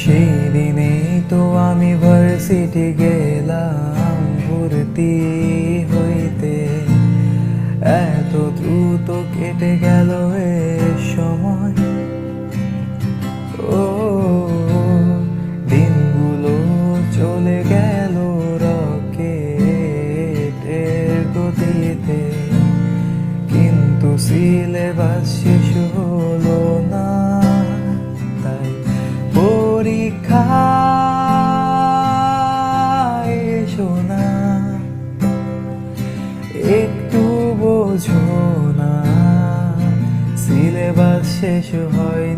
সেই দিনেই তো আমি ভার্সিটি গেলাম ভর্তি হইতে, এত দ্রুত কেটে গেল এ সময়। ও দিনগুলো চলে গেল রকেটের গতিতে, কিন্তু সিলেবাস শেষ হলো না। তাই পরীক্ষায় এসো না, একটু বোঝো না, সিলেবাস শেষ হয়